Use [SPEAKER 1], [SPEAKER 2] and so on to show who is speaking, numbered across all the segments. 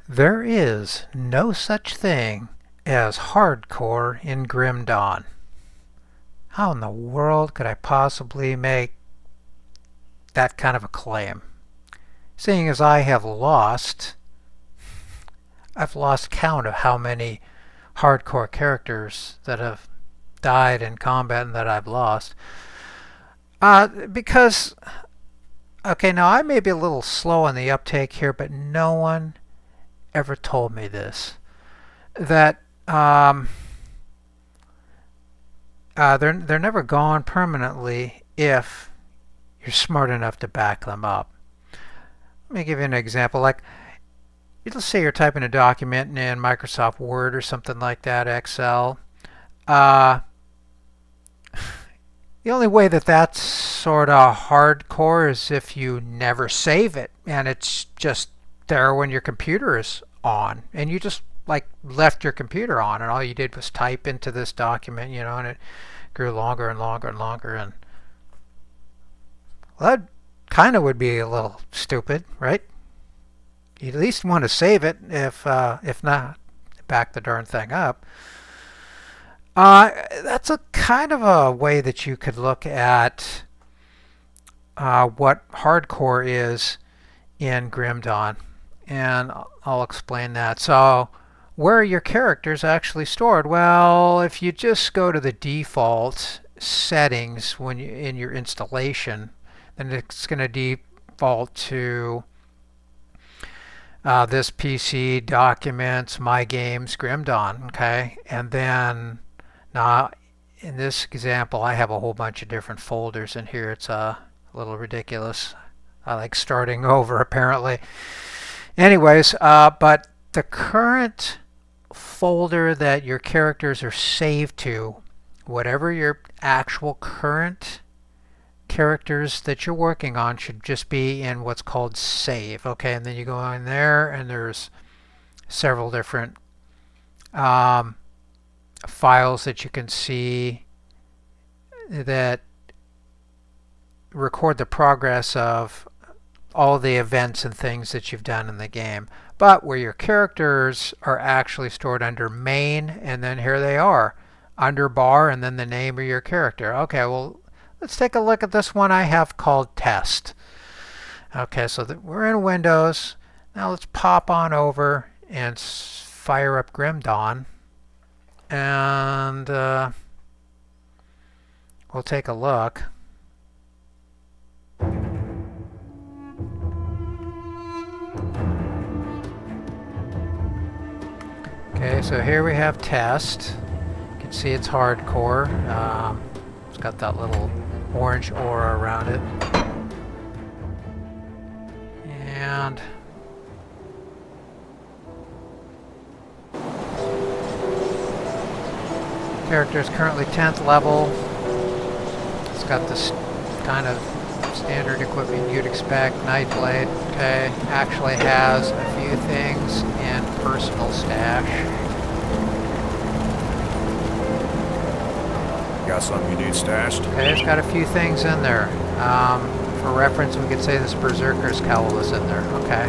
[SPEAKER 1] There is no such thing as hardcore in Grim Dawn. How in the world could I possibly make that kind of a claim? Seeing as I've lost count of how many hardcore characters that have died in combat and that I've lost. Because, okay, now I may be a little slow on the uptake here, but no one ever told me this. That they're never gone permanently if you're smart enough to back them up. Let me give you an example. Like, let's say you're typing a document in Microsoft Word or something like that, Excel. Uh, the only way that that's sort of hardcore is if you never save it and it's just there when your computer is on and you just like left your computer on and all you did was type into this document, and it grew longer and longer and longer, and well, that kind of would be a little stupid, right? You at least want to save it, if not, back the darn thing up. That's a kind of a way that you could look at what hardcore is in Grim Dawn, and I'll explain that. So, where are your characters actually stored? Well, if you just go to the default settings when in your installation, then it's going to default to this PC, Documents, My Games, Grim Dawn. Okay, and then now in this example, I have a whole bunch of different folders in here. It's a little ridiculous. I like starting over apparently. Anyways, but the current folder that your characters are saved to, whatever your actual current characters that you're working on, should just be in what's called save. Okay, and then you go in there and there's several different files that you can see that record the progress of all the events and things that you've done in the game. But where your characters are actually stored under main, and then here they are under bar, and then the name of your character. Okay, well, let's take a look at this one I have called test. Okay, so we're in Windows. Now let's pop on over and fire up Grim Dawn, and we'll take a look. Okay, so here we have test. You can see it's hardcore. It's got that little orange aura around it. And character is currently 10th level. It's got this kind of standard equipment you'd expect. Nightblade, okay, actually has a few things in personal stash.
[SPEAKER 2] Got something you need stashed?
[SPEAKER 1] Okay, it's got a few things in there. For reference, we could say this Berserker's cowl is in there. Okay.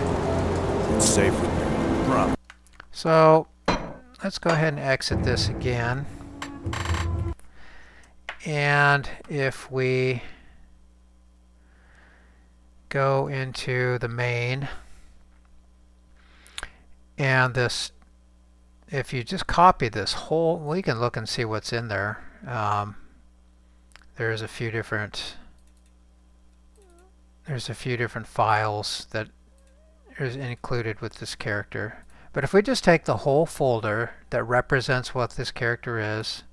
[SPEAKER 2] It's safe with me. Rob.
[SPEAKER 1] So let's go ahead and exit this again. And if we go into the main, and this, if you just copy this whole, we can look and see what's in there. There's a few different files that is included with this character. But if we just take the whole folder that represents what this character is,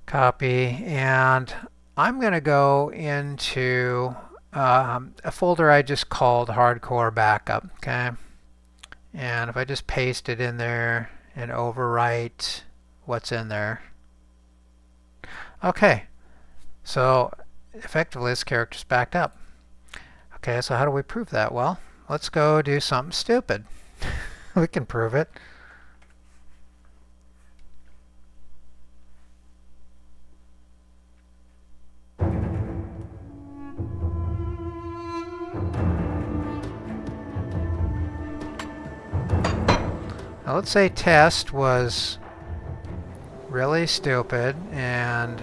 [SPEAKER 1] copy, and I'm going to go into a folder I just called Hardcore Backup. Okay, and if I just paste it in there and overwrite what's in there, okay, so effectively this character's backed up. Okay, so how do we prove that? Well, let's go do something stupid. We can prove it. Now let's say test was really stupid and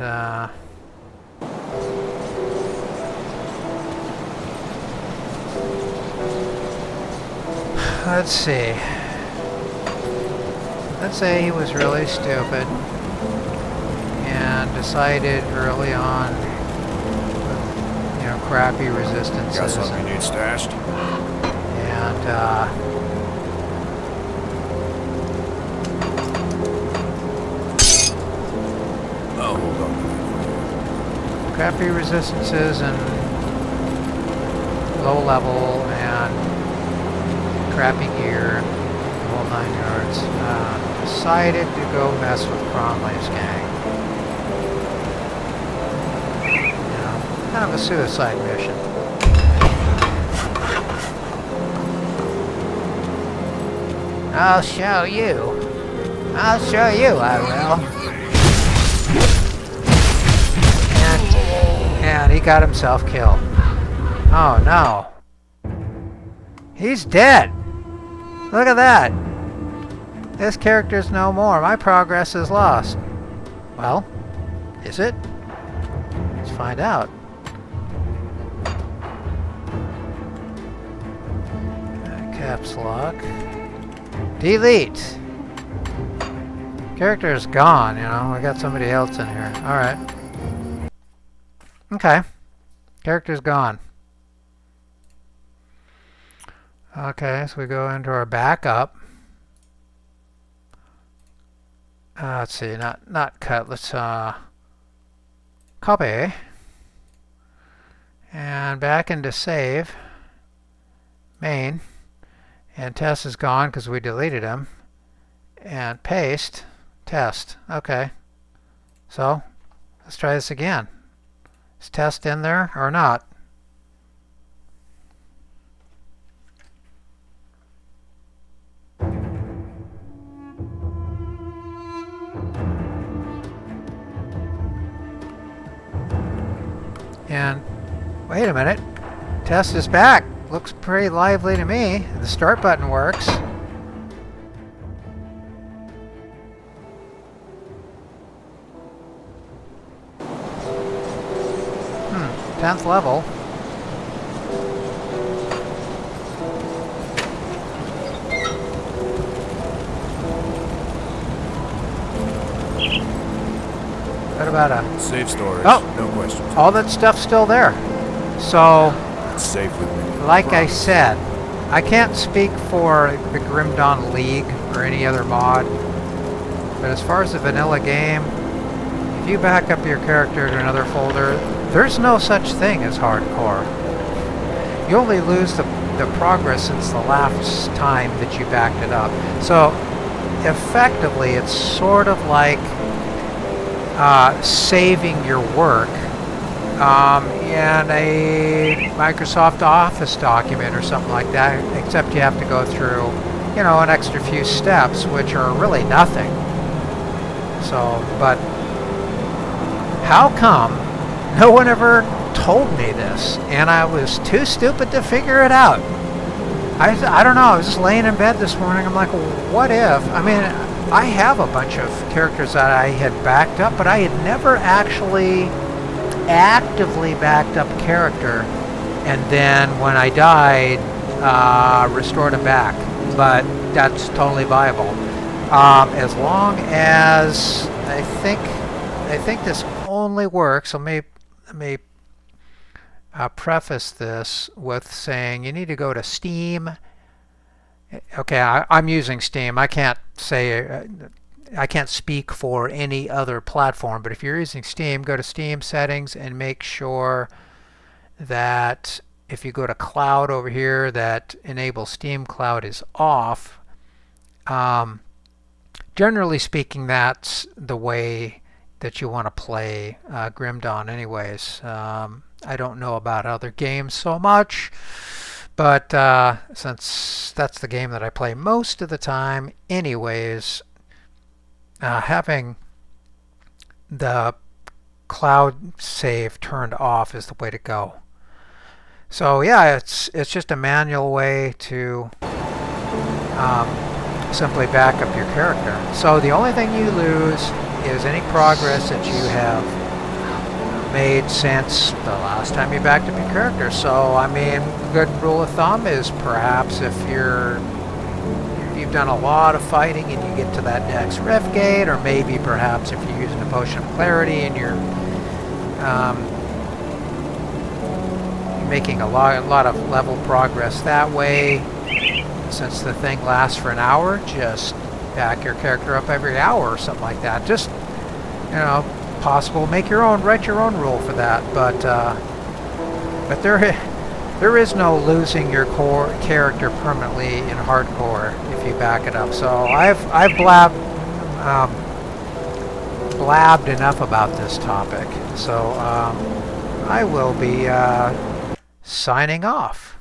[SPEAKER 1] let's see. Let's say he was really stupid and decided early on with, you know, crappy resistances.
[SPEAKER 2] Got something you need stashed?
[SPEAKER 1] And
[SPEAKER 2] Oh, hold on.
[SPEAKER 1] crappy resistances and low level and crappy gear, the whole 9 yards. Decided to go mess with Cromley's gang. You know, kind of a suicide mission. I'll show you. I'll show you, I will. And he got himself killed. Oh no. He's dead. Look at that. This character's no more. My progress is lost. Well, is it? Let's find out. Caps lock. Delete. Character is gone, you know. We got somebody else in here. Alright. Okay. Character's gone. Okay, so we go into our backup. Let's see, not cut. Let's copy. And back into save. Main. And test is gone because we deleted him. And paste. Test. Okay. So, let's try this again. Is test in there or not? And wait a minute. Test is back. Looks pretty lively to me. The start button works. 10th level. What about a...
[SPEAKER 2] Safe storage.
[SPEAKER 1] Oh!
[SPEAKER 2] No questions.
[SPEAKER 1] All that stuff's still there. So,
[SPEAKER 2] It's safe with me.
[SPEAKER 1] like I
[SPEAKER 2] Promise.
[SPEAKER 1] said, I can't speak for the Grim Dawn League or any other mod, but as far as a vanilla game, if you back up your character to another folder, there's no such thing as hardcore. You only lose the progress since the last time that you backed it up. So, effectively, it's sort of like saving your work in a Microsoft Office document or something like that, except you have to go through, you know, an extra few steps, which are really nothing. So, but how come no one ever told me this, and I was too stupid to figure it out? I don't know, I was just laying in bed this morning, I'm like, what if? I mean, I have a bunch of characters that I had backed up, but I had never actually actively backed up a character, and then when I died, restored him back. But that's totally viable. As long as I think this only works. So let me preface this with saying you need to go to Steam. Okay, I'm using Steam. I can't say I can't speak for any other platform, but if you're using Steam, go to Steam settings and make sure that if you go to cloud over here, that enable Steam Cloud is off. Generally speaking, that's the way that you want to play Grim Dawn anyways. I don't know about other games so much, but since that's the game that I play most of the time anyways, having the cloud save turned off is the way to go. So yeah, it's just a manual way to simply back up your character. So the only thing you lose is any progress that you have made since the last time you backed up your character. So I mean, good rule of thumb is perhaps if you've done a lot of fighting and you get to that next rift gate, or maybe perhaps if you're using a potion of clarity and you're making a lot of level progress that way. Since the thing lasts for an hour, just back your character up every hour or something like that. Just, you know, possible. Write your own rule for that. But there is no losing your core character permanently in hardcore if you back it up. So I've blabbed enough about this topic. So I will be signing off.